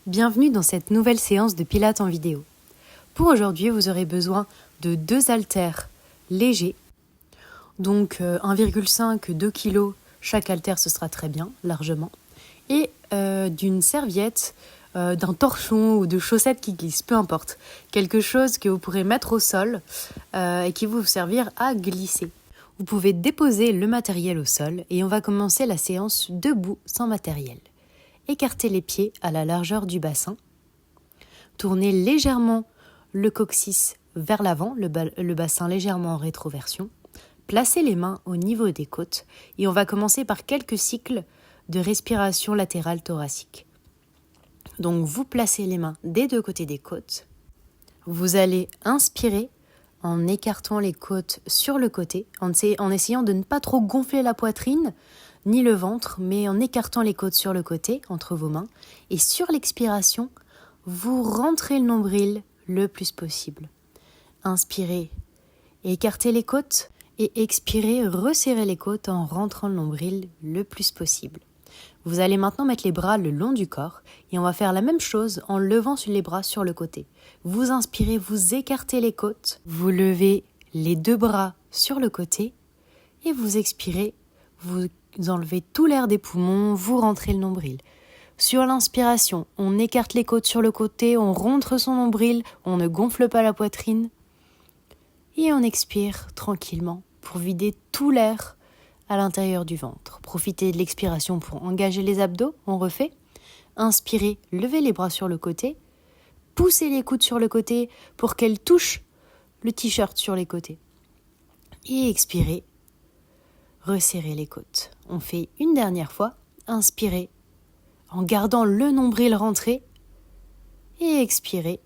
Bienvenue dans cette nouvelle séance de Pilates en vidéo. Pour aujourd'hui, vous aurez besoin de 2 haltères légers, donc 1,5-2 kg chaque haltère, ce sera très bien, largement, et d'une serviette, d'un torchon ou de chaussettes qui glissent, peu importe, quelque chose que vous pourrez mettre au sol et qui va vous servir à glisser. Vous pouvez déposer le matériel au sol et on va commencer la séance debout sans matériel. Écartez les pieds à la largeur du bassin. Tournez légèrement le coccyx vers l'avant, le bassin légèrement en rétroversion. Placez les mains au niveau des côtes et on va commencer par quelques cycles de respiration latérale thoracique. Donc vous placez les mains des deux côtés des côtes. Vous allez inspirer en écartant les côtes sur le côté, en essayant de ne pas trop gonfler la poitrine ni le ventre, mais en écartant les côtes sur le côté, entre vos mains. Et sur l'expiration, vous rentrez le nombril le plus possible. Inspirez, écartez les côtes et expirez, resserrez les côtes en rentrant le nombril le plus possible. Vous allez maintenant mettre les bras le long du corps et on va faire la même chose en levant les bras sur le côté. Vous inspirez, vous écartez les côtes, vous levez les deux bras sur le côté et vous expirez, vous enlevez tout l'air des poumons, vous rentrez le nombril. Sur l'inspiration, on écarte les côtes sur le côté, on rentre son nombril, on ne gonfle pas la poitrine. Et on expire tranquillement pour vider tout l'air à l'intérieur du ventre. Profitez de l'expiration pour engager les abdos, on refait. Inspirez, levez les bras sur le côté, poussez les coudes sur le côté pour qu'elles touchent le t-shirt sur les côtés. Et expirez, resserrez les côtes. On fait une dernière fois, inspirez en gardant le nombril rentré et expirez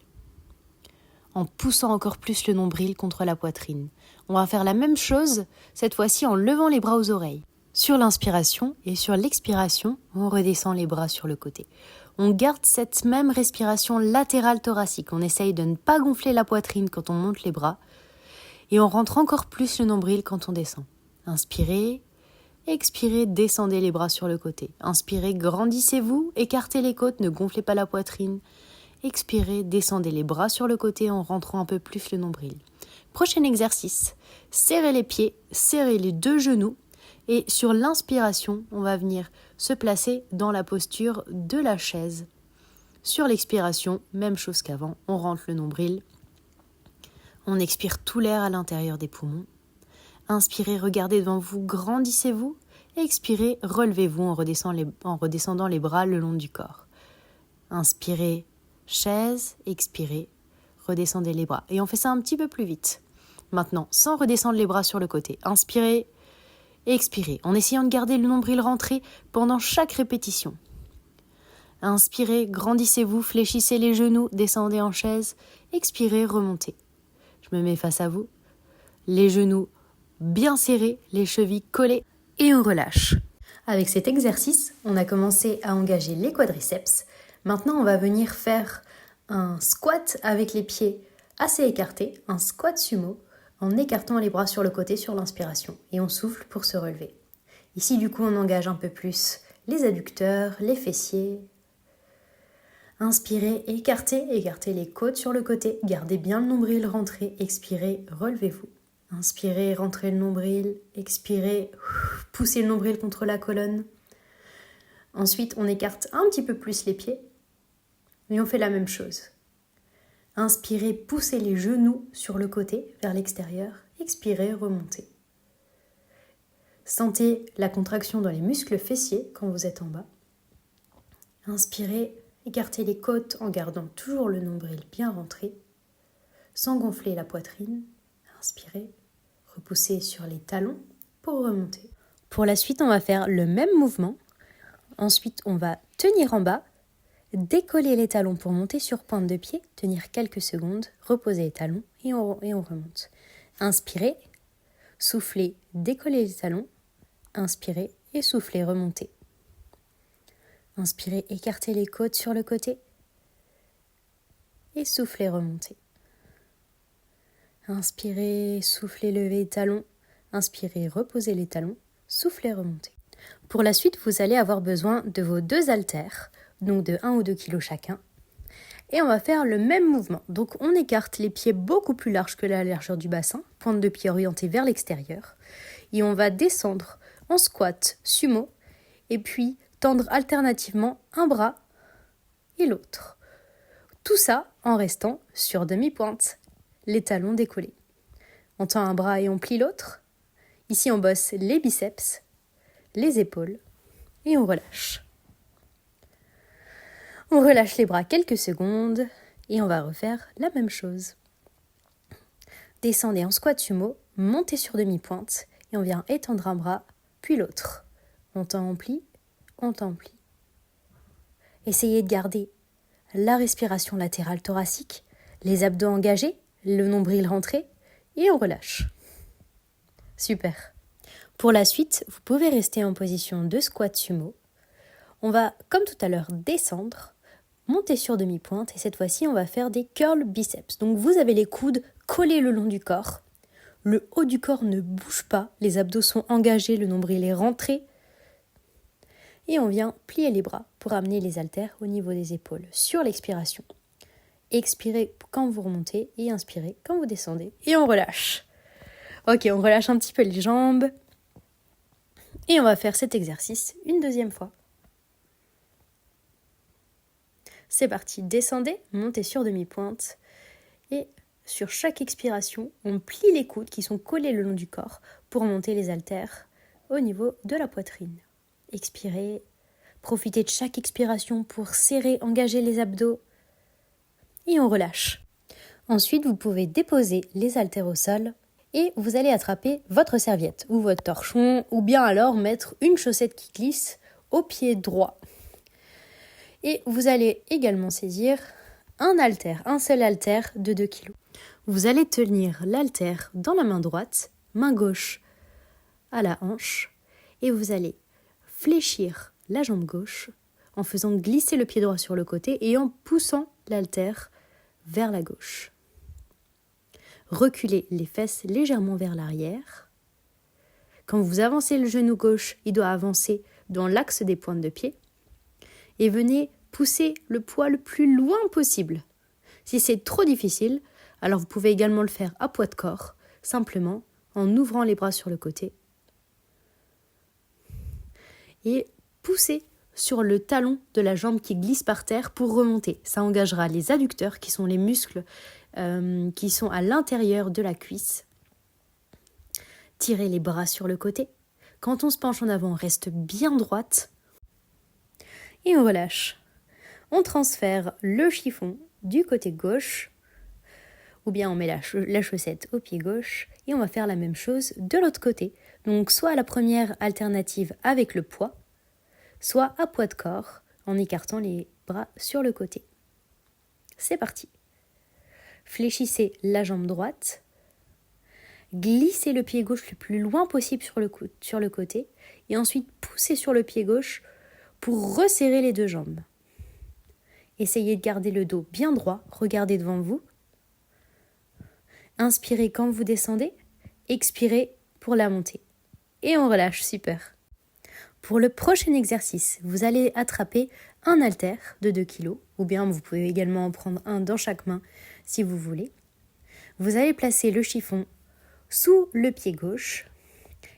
en poussant encore plus le nombril contre la poitrine. On va faire la même chose, cette fois-ci en levant les bras aux oreilles. Sur l'inspiration et sur l'expiration, on redescend les bras sur le côté. On garde cette même respiration latérale thoracique. On essaye de ne pas gonfler la poitrine quand on monte les bras. Et on rentre encore plus le nombril quand on descend. Inspirez, expirez, descendez les bras sur le côté. Inspirez, grandissez-vous, écartez les côtes, ne gonflez pas la poitrine. Expirez, descendez les bras sur le côté en rentrant un peu plus le nombril. Prochain exercice, serrez les pieds, serrez les deux genoux et sur l'inspiration, on va venir se placer dans la posture de la chaise. Sur l'expiration, même chose qu'avant, on rentre le nombril, on expire tout l'air à l'intérieur des poumons. Inspirez, regardez devant vous, grandissez-vous. Expirez, relevez-vous en redescendant les bras le long du corps. Inspirez, chaise, expirez, redescendez les bras. Et on fait ça un petit peu plus vite. Maintenant, sans redescendre les bras sur le côté. Inspirez, expirez, en essayant de garder le nombril rentré pendant chaque répétition. Inspirez, grandissez-vous, fléchissez les genoux, descendez en chaise. Expirez, remontez. Je me mets face à vous. Les genoux bien serrés, les chevilles collées et on relâche. Avec cet exercice, on a commencé à engager les quadriceps. Maintenant, on va venir faire un squat avec les pieds assez écartés, un squat sumo, en écartant les bras sur le côté sur l'inspiration. Et on souffle pour se relever. Ici, du coup, on engage un peu plus les adducteurs, les fessiers. Inspirez, écartez les côtes sur le côté. Gardez bien le nombril rentré. Expirez, relevez-vous. Inspirez, rentrez le nombril. Expirez, poussez le nombril contre la colonne. Ensuite, on écarte un petit peu plus les pieds. Et on fait la même chose. Inspirez, poussez les genoux sur le côté, vers l'extérieur. Expirez, remontez. Sentez la contraction dans les muscles fessiers quand vous êtes en bas. Inspirez, écartez les côtes en gardant toujours le nombril bien rentré, sans gonfler la poitrine. Inspirez, repoussez sur les talons pour remonter. Pour la suite, on va faire le même mouvement. Ensuite, on va tenir en bas, décoller les talons pour monter sur pointe de pied, tenir quelques secondes, reposer les talons et on remonte. Inspirez, soufflez, décollez les talons, inspirez et soufflez, remontez. Inspirez, écartez les côtes sur le côté et soufflez, remontez. Inspirez, soufflez, levez les talons, inspirez, reposez les talons, soufflez, remontez. Pour la suite, vous allez avoir besoin de vos 2 haltères. donc de 1 ou 2 kg chacun. Et on va faire le même mouvement. Donc on écarte les pieds beaucoup plus larges que la largeur du bassin, pointe de pied orientée vers l'extérieur. Et on va descendre en squat sumo et puis tendre alternativement un bras et l'autre. Tout ça en restant sur demi-pointe, les talons décollés. On tend un bras et on plie l'autre. Ici on bosse les biceps, les épaules et on relâche. On relâche les bras quelques secondes et on va refaire la même chose. Descendez en squat sumo, montez sur demi-pointe et on vient étendre un bras, puis l'autre. On tend, on plie, on tend, on plie. Essayez de garder la respiration latérale thoracique, les abdos engagés, le nombril rentré et on relâche. Super. Pour la suite, vous pouvez rester en position de squat sumo. On va, comme tout à l'heure, descendre, monter sur demi-pointe et cette fois-ci, on va faire des curls biceps. Donc vous avez les coudes collés le long du corps. Le haut du corps ne bouge pas, les abdos sont engagés, le nombril est rentré. Et on vient plier les bras pour amener les haltères au niveau des épaules sur l'expiration. Expirez quand vous remontez et inspirez quand vous descendez. Et on relâche. Ok, on relâche un petit peu les jambes. Et on va faire cet exercice une deuxième fois. C'est parti, descendez, montez sur demi-pointe. Et sur chaque expiration, on plie les coudes qui sont collés le long du corps pour monter les haltères au niveau de la poitrine. Expirez, profitez de chaque expiration pour serrer, engager les abdos et on relâche. Ensuite, vous pouvez déposer les haltères au sol et vous allez attraper votre serviette ou votre torchon ou bien alors mettre une chaussette qui glisse au pied droit. Et vous allez également saisir un haltère, un seul haltère de 2 kg. Vous allez tenir l'haltère dans la main droite, main gauche à la hanche et vous allez fléchir la jambe gauche en faisant glisser le pied droit sur le côté et en poussant l'haltère vers la gauche. Reculez les fesses légèrement vers l'arrière. Quand vous avancez le genou gauche, il doit avancer dans l'axe des pointes de pied. Et venez pousser le poids le plus loin possible. Si c'est trop difficile, alors vous pouvez également le faire à poids de corps, simplement en ouvrant les bras sur le côté. Et poussez sur le talon de la jambe qui glisse par terre pour remonter. Ça engagera les adducteurs qui sont les muscles qui sont à l'intérieur de la cuisse. Tirez les bras sur le côté. Quand on se penche en avant, on reste bien droite. Et on relâche. On transfère le chiffon du côté gauche ou bien on met la chaussette au pied gauche et on va faire la même chose de l'autre côté. Donc soit la première alternative avec le poids, soit à poids de corps en écartant les bras sur le côté. C'est parti. Fléchissez la jambe droite, glissez le pied gauche le plus loin possible sur le côté et ensuite poussez sur le pied gauche pour resserrer les deux jambes. Essayez de garder le dos bien droit, regardez devant vous. Inspirez quand vous descendez, expirez pour la montée. Et on relâche, super. Pour le prochain exercice, vous allez attraper un haltère de 2 kg, ou bien vous pouvez également en prendre un dans chaque main si vous voulez. Vous allez placer le chiffon sous le pied gauche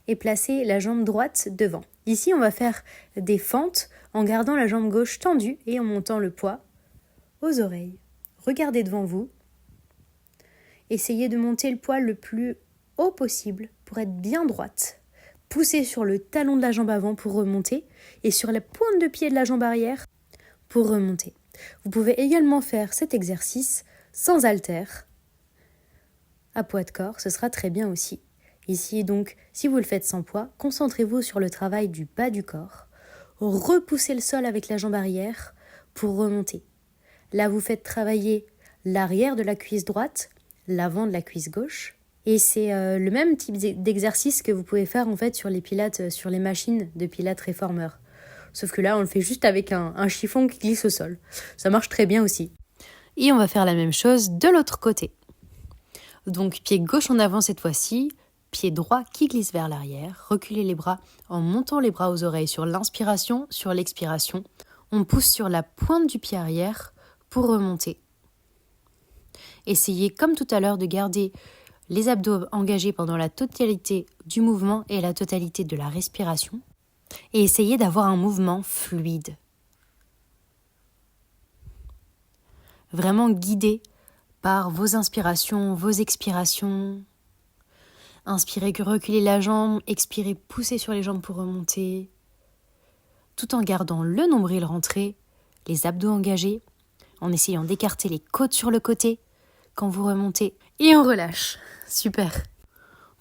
et placer la jambe droite devant. Ici, on va faire des fentes en gardant la jambe gauche tendue et en montant le poids aux oreilles. Regardez devant vous. Essayez de monter le poids le plus haut possible pour être bien droite. Poussez sur le talon de la jambe avant pour remonter et sur la pointe de pied de la jambe arrière pour remonter. Vous pouvez également faire cet exercice sans haltère, à poids de corps, ce sera très bien aussi. Ici donc, si vous le faites sans poids, concentrez-vous sur le travail du bas du corps. Repoussez le sol avec la jambe arrière pour remonter. Là, vous faites travailler l'arrière de la cuisse droite, l'avant de la cuisse gauche. Et c'est le même type d'exercice que vous pouvez faire en fait sur les pilates, sur les machines de pilates réformeurs. Sauf que là, on le fait juste avec un chiffon qui glisse au sol. Ça marche très bien aussi. Et on va faire la même chose de l'autre côté. Donc, pied gauche en avant cette fois-ci, pied droit qui glisse vers l'arrière. Reculez les bras en montant les bras aux oreilles sur l'inspiration, sur l'expiration. On pousse sur la pointe du pied arrière pour remonter. Essayez comme tout à l'heure de garder les abdos engagés pendant la totalité du mouvement et la totalité de la respiration. Et essayez d'avoir un mouvement fluide. Vraiment guidé par vos inspirations, vos expirations. Inspirez, reculez la jambe, expirez, poussez sur les jambes pour remonter. Tout en gardant le nombril rentré, les abdos engagés, en essayant d'écarter les côtes sur le côté quand vous remontez. Et on relâche. Super.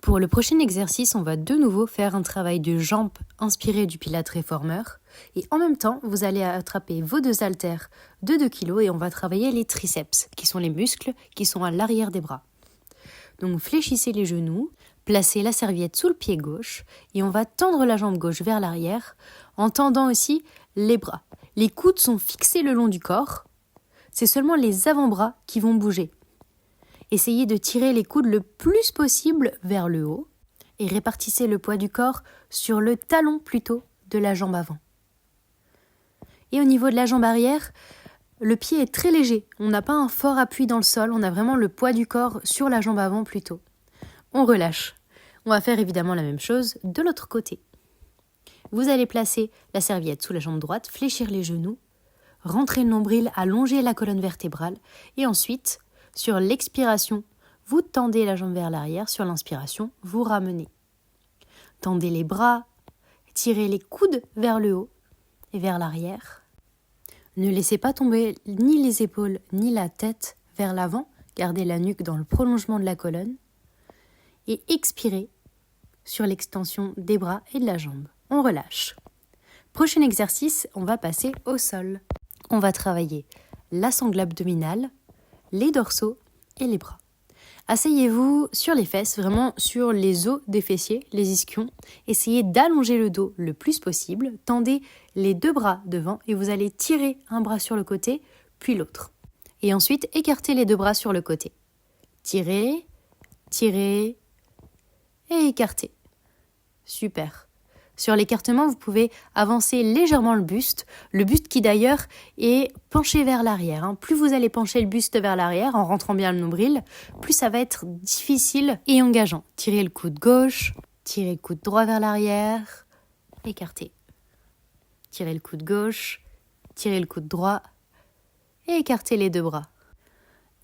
Pour le prochain exercice, on va de nouveau faire un travail de jambes inspiré du Pilates réformeur. Et en même temps, vous allez attraper vos 2 haltères de 2 kg et on va travailler les triceps, qui sont les muscles qui sont à l'arrière des bras. Donc fléchissez les genoux, placez la serviette sous le pied gauche et on va tendre la jambe gauche vers l'arrière en tendant aussi les bras. Les coudes sont fixés le long du corps. C'est seulement les avant-bras qui vont bouger. Essayez de tirer les coudes le plus possible vers le haut et répartissez le poids du corps sur le talon plutôt de la jambe avant. Et au niveau de la jambe arrière, le pied est très léger. On n'a pas un fort appui dans le sol, on a vraiment le poids du corps sur la jambe avant plutôt. On relâche. On va faire évidemment la même chose de l'autre côté. Vous allez placer la serviette sous la jambe droite, fléchir les genoux, rentrer le nombril, allonger la colonne vertébrale et ensuite, sur l'expiration, vous tendez la jambe vers l'arrière, sur l'inspiration, vous ramenez. Tendez les bras, tirez les coudes vers le haut et vers l'arrière. Ne laissez pas tomber ni les épaules ni la tête vers l'avant, gardez la nuque dans le prolongement de la colonne et expirez sur l'extension des bras et de la jambe. On relâche. Prochain exercice, on va passer au sol. On va travailler la sangle abdominale, les dorsaux et les bras. Asseyez-vous sur les fesses, vraiment sur les os des fessiers, les ischions. Essayez d'allonger le dos le plus possible. Tendez les 2 bras devant et vous allez tirer un bras sur le côté, puis l'autre. Et ensuite, écartez les 2 bras sur le côté. Tirez, tirez et écartez. Super. Sur l'écartement, vous pouvez avancer légèrement le buste qui d'ailleurs est penché vers l'arrière. Plus vous allez pencher le buste vers l'arrière en rentrant bien le nombril, plus ça va être difficile et engageant. Tirez le coude gauche, tirez le coude droit vers l'arrière, écartez. Tirez le coude gauche, tirez le coude droit et écartez les 2 bras.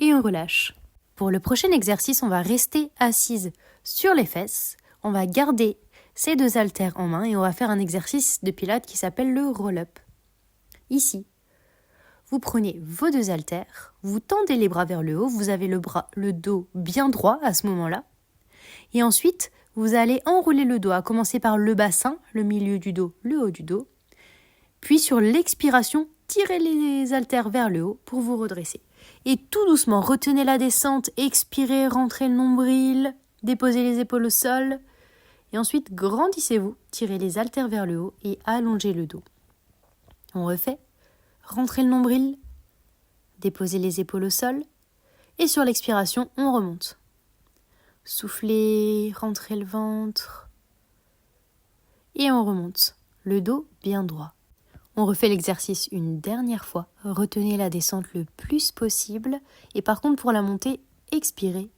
Et on relâche. Pour le prochain exercice, on va rester assise sur les fesses. On va garder ces 2 haltères en main et on va faire un exercice de pilates qui s'appelle le roll-up. Ici, vous prenez vos 2 haltères, vous tendez les bras vers le haut, vous avez le dos bien droit à ce moment-là. Et ensuite, vous allez enrouler le dos, à commencer par le bassin, le milieu du dos, le haut du dos. Puis sur l'expiration, tirez les haltères vers le haut pour vous redresser. Et tout doucement, retenez la descente, expirez, rentrez le nombril, déposez les épaules au sol. Et ensuite, grandissez-vous, tirez les haltères vers le haut et allongez le dos. On refait. Rentrez le nombril, déposez les épaules au sol. Et sur l'expiration, on remonte. Soufflez, rentrez le ventre. Et on remonte. Le dos bien droit. On refait l'exercice une dernière fois. Retenez la descente le plus possible. Et par contre, pour la montée, expirez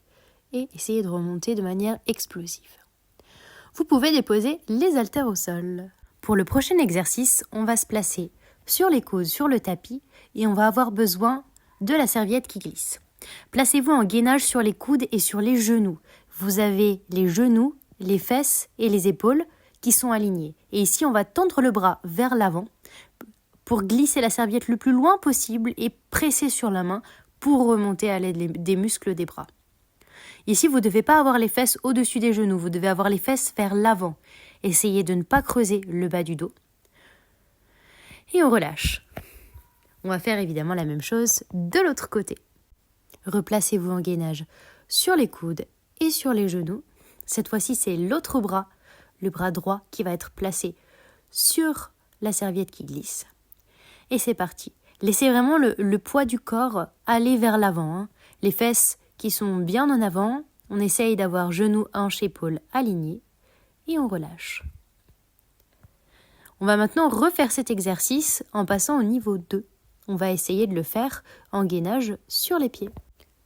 et essayez de remonter de manière explosive. Vous pouvez déposer les haltères au sol. Pour le prochain exercice, on va se placer sur les coudes, sur le tapis, et on va avoir besoin de la serviette qui glisse. Placez-vous en gainage sur les coudes et sur les genoux. Vous avez les genoux, les fesses et les épaules qui sont alignés. Et ici, on va tendre le bras vers l'avant pour glisser la serviette le plus loin possible et presser sur la main pour remonter à l'aide des muscles des bras. Ici, vous ne devez pas avoir les fesses au-dessus des genoux, vous devez avoir les fesses vers l'avant. Essayez de ne pas creuser le bas du dos. Et on relâche. On va faire évidemment la même chose de l'autre côté. Replacez-vous en gainage sur les coudes et sur les genoux. Cette fois-ci, c'est l'autre bras, le bras droit, qui va être placé sur la serviette qui glisse. Et c'est parti. Laissez vraiment le poids du corps aller vers l'avant. Les fesses qui sont bien en avant. On essaye d'avoir genoux, hanches, épaules alignés. Et on relâche. On va maintenant refaire cet exercice en passant au niveau 2. On va essayer de le faire en gainage sur les pieds.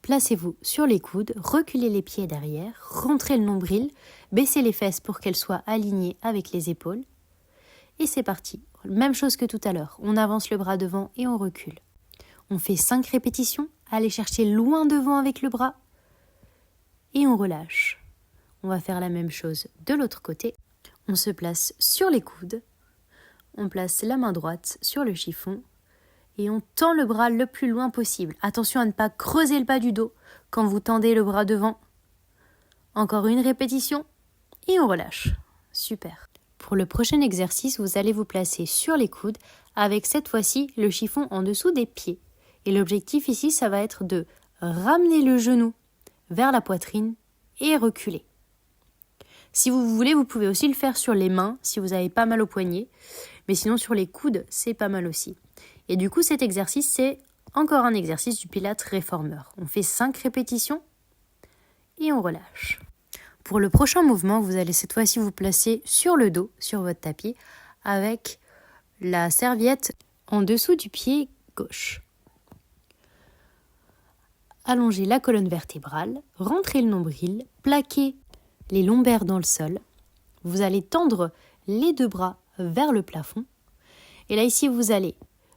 Placez-vous sur les coudes, reculez les pieds derrière, rentrez le nombril, baissez les fesses pour qu'elles soient alignées avec les épaules. Et c'est parti. Même chose que tout à l'heure. On avance le bras devant et on recule. On fait 5 répétitions. Allez chercher loin devant avec le bras. Et on relâche. On va faire la même chose de l'autre côté. On se place sur les coudes. On place la main droite sur le chiffon. Et on tend le bras le plus loin possible. Attention à ne pas creuser le bas du dos quand vous tendez le bras devant. Encore une répétition. Et on relâche. Super. Pour le prochain exercice, vous allez vous placer sur les coudes avec cette fois-ci le chiffon en dessous des pieds. Et l'objectif ici, ça va être de ramener le genou vers la poitrine et reculer. Si vous voulez, vous pouvez aussi le faire sur les mains si vous avez pas mal au poignet. Mais sinon, sur les coudes, c'est pas mal aussi. Et du coup, cet exercice, c'est encore un exercice du Pilates réformeur. On fait 5 répétitions et on relâche. Pour le prochain mouvement, vous allez cette fois-ci vous placer sur le dos, sur votre tapis, avec la serviette en dessous du pied gauche. Allongez la colonne vertébrale, rentrez le nombril, plaquez les lombaires dans le sol. Vous allez tendre les 2 bras vers le plafond. Et là, ici, vous allez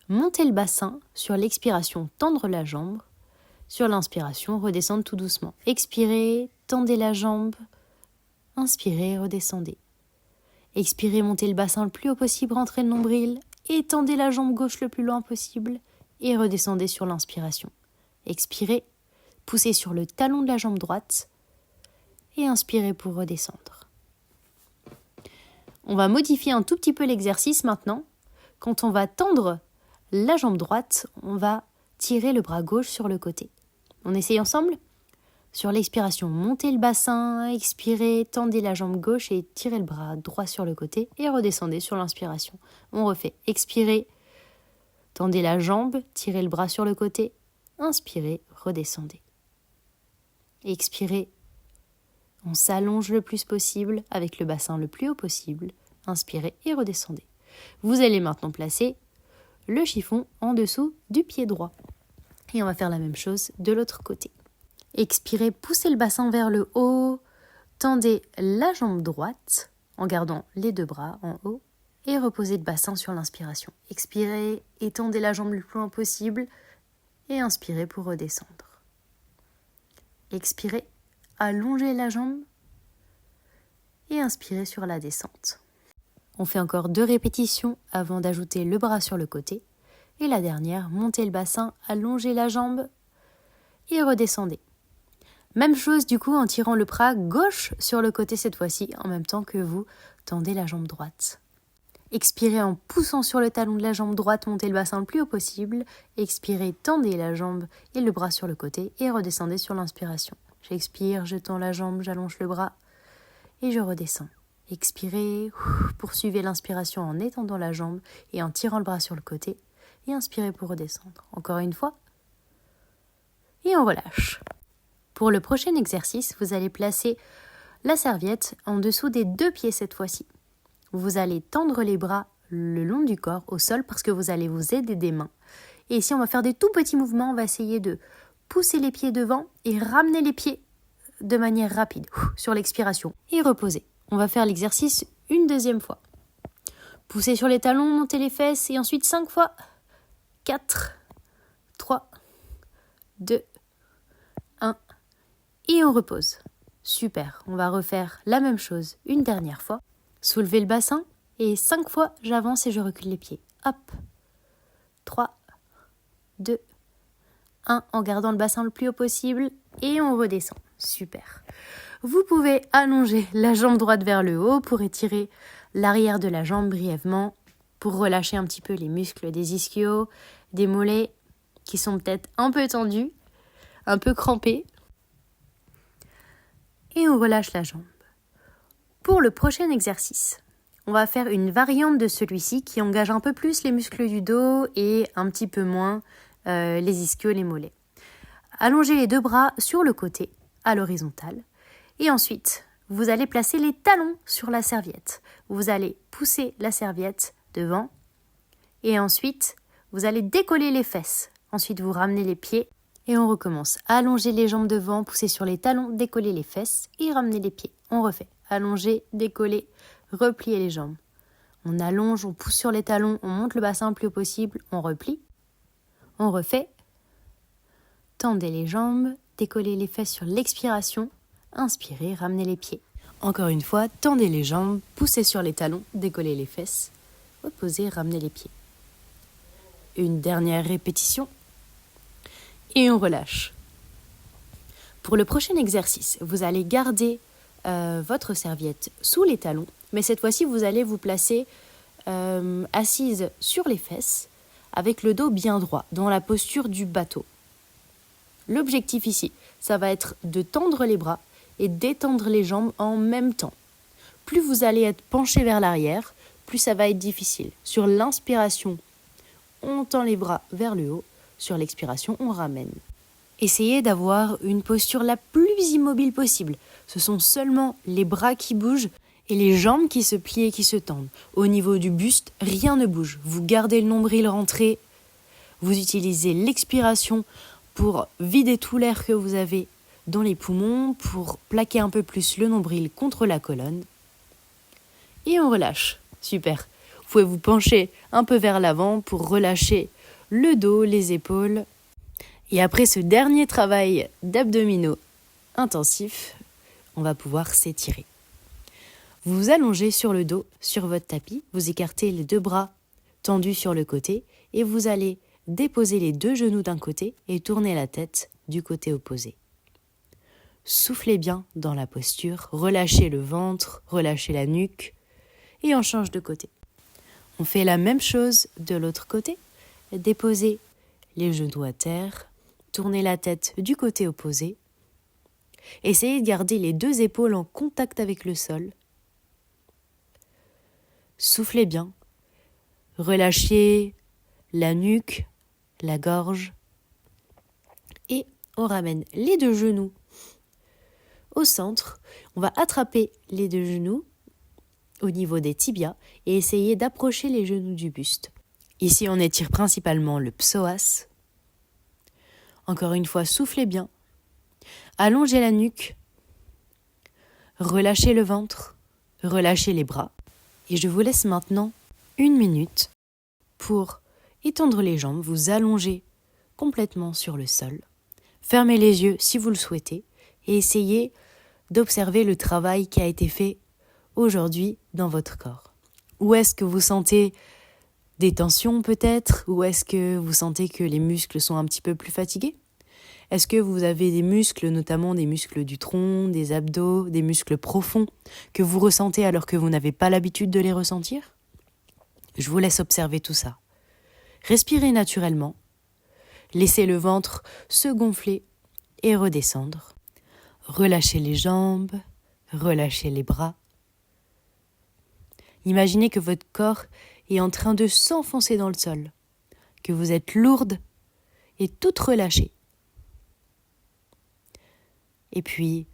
monter le bassin. Sur l'expiration, tendre la jambe. Sur l'inspiration, redescendre tout doucement. Expirez, tendez la jambe. Inspirez, redescendez. Expirez, montez le bassin le plus haut possible, rentrez le nombril. Étendez la jambe gauche le plus loin possible. Et redescendez sur l'inspiration. Expirez, poussez sur le talon de la jambe droite. Et inspirez pour redescendre. On va modifier un tout petit peu l'exercice maintenant. Quand on va tendre la jambe droite, on va tirer le bras gauche sur le côté. On essaye ensemble ? Sur l'expiration, montez le bassin, expirez, tendez la jambe gauche et tirez le bras droit sur le côté et redescendez sur l'inspiration. On refait. Expirez, tendez la jambe, tirez le bras sur le côté, inspirez, redescendez. Expirez, on s'allonge le plus possible avec le bassin le plus haut possible. Inspirez et redescendez. Vous allez maintenant placer le chiffon en dessous du pied droit. Et on va faire la même chose de l'autre côté. Expirez, poussez le bassin vers le haut, tendez la jambe droite en gardant les 2 bras en haut et reposez le bassin sur l'inspiration. Expirez, étendez la jambe le plus loin possible et inspirez pour redescendre. Expirez, allongez la jambe et inspirez sur la descente. On fait encore 2 répétitions avant d'ajouter le bras sur le côté. Et la dernière, montez le bassin, allongez la jambe et redescendez. Même chose du coup en tirant le bras gauche sur le côté cette fois-ci, en même temps que vous tendez la jambe droite. Expirez en poussant sur le talon de la jambe droite, montez le bassin le plus haut possible. Expirez, tendez la jambe et le bras sur le côté et redescendez sur l'inspiration. J'expire, je tends la jambe, j'allonge le bras et je redescends. Expirez, poursuivez l'inspiration en étendant la jambe et en tirant le bras sur le côté. Et inspirez pour redescendre. Encore une fois. Et on relâche. Pour le prochain exercice, vous allez placer la serviette en dessous des 2 pieds cette fois-ci. Vous allez tendre les bras le long du corps au sol parce que vous allez vous aider des mains. Et ici, on va faire des tout petits mouvements. On va essayer de pousser les pieds devant et ramener les pieds de manière rapide sur l'expiration. Et reposer. On va faire l'exercice une 2e fois. Poussez sur les talons, montez les fesses et ensuite 5 fois. 4, 3, 2, 1 et on repose. Super, on va refaire la même chose une dernière fois. Soulevez le bassin et 5 fois j'avance et je recule les pieds. Hop, 3, 2, 1 en gardant le bassin le plus haut possible et on redescend. Super. Vous pouvez allonger la jambe droite vers le haut pour étirer l'arrière de la jambe brièvement, pour relâcher un petit peu les muscles des ischios, des mollets qui sont peut-être un peu tendus, un peu crampés. Et on relâche la jambe. Pour le prochain exercice, on va faire une variante de celui-ci qui engage un peu plus les muscles du dos et un petit peu moins les ischios, les mollets. Allongez les 2 bras sur le côté, à l'horizontale. Et ensuite, vous allez placer les talons sur la serviette. Vous allez pousser la serviette devant. Et ensuite, vous allez décoller les fesses. Ensuite, vous ramenez les pieds et on recommence. Allonger les jambes devant, pousser sur les talons, décoller les fesses et ramener les pieds. On refait. Allonger, décoller, replier les jambes. On allonge, on pousse sur les talons, on monte le bassin le plus haut possible, on replie. On refait. Tendez les jambes, décollez les fesses sur l'expiration. Inspirez, ramenez les pieds. Encore une fois, tendez les jambes, poussez sur les talons, décollez les fesses. Reposez, ramenez les pieds. Une dernière répétition. Et on relâche. Pour le prochain exercice, vous allez garder votre serviette sous les talons, mais cette fois-ci, vous allez vous placer assise sur les fesses, avec le dos bien droit, dans la posture du bateau. L'objectif ici, ça va être de tendre les bras et d'étendre les jambes en même temps. Plus vous allez être penché vers l'arrière, plus ça va être difficile. Sur l'inspiration, on tend les bras vers le haut. Sur l'expiration, on ramène. Essayez d'avoir une posture la plus immobile possible. Ce sont seulement les bras qui bougent et les jambes qui se plient et qui se tendent. Au niveau du buste, rien ne bouge. Vous gardez le nombril rentré. Vous utilisez l'expiration pour vider tout l'air que vous avez dans les poumons, pour plaquer un peu plus le nombril contre la colonne. Et on relâche. Super. Vous pouvez vous pencher un peu vers l'avant pour relâcher le dos, les épaules. Et après ce dernier travail d'abdominaux intensif, on va pouvoir s'étirer. Vous vous allongez sur le dos, sur votre tapis, vous écartez les deux bras tendus sur le côté et vous allez déposer les deux genoux d'un côté et tourner la tête du côté opposé. Soufflez bien dans la posture, relâchez le ventre, relâchez la nuque et on change de côté. On fait la même chose de l'autre côté. Déposez les genoux à terre, tournez la tête du côté opposé. Essayez de garder les deux épaules en contact avec le sol. Soufflez bien. Relâchez la nuque, la gorge. Et on ramène les deux genoux au centre. On va attraper les deux genoux au niveau des tibias et essayer d'approcher les genoux du buste. Ici, on étire principalement le psoas. Encore une fois, soufflez bien. Allongez la nuque. Relâchez le ventre. Relâchez les bras. Et je vous laisse maintenant 1 minute pour étendre les jambes, vous allonger complètement sur le sol. Fermez les yeux si vous le souhaitez et essayez d'observer le travail qui a été fait aujourd'hui dans votre corps. Où est-ce que vous sentez des tensions peut-être? Ou est-ce que vous sentez que les muscles sont un petit peu plus fatigués? Est-ce que vous avez des muscles, notamment des muscles du tronc, des abdos, des muscles profonds, que vous ressentez alors que vous n'avez pas l'habitude de les ressentir? Je vous laisse observer tout ça. Respirez naturellement. Laissez le ventre se gonfler et redescendre. Relâchez les jambes, relâchez les bras. Imaginez que votre corps est en train de s'enfoncer dans le sol, que vous êtes lourde et toute relâchée. Et puis,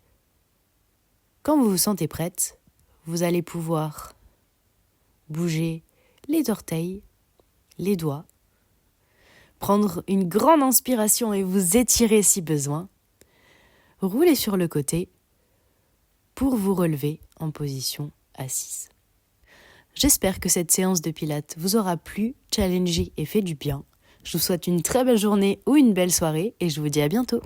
quand vous vous sentez prête, vous allez pouvoir bouger les orteils, les doigts, prendre une grande inspiration et vous étirer si besoin, rouler sur le côté pour vous relever en position assise. J'espère que cette séance de pilates vous aura plu, challengé et fait du bien. Je vous souhaite une très belle journée ou une belle soirée et je vous dis à bientôt.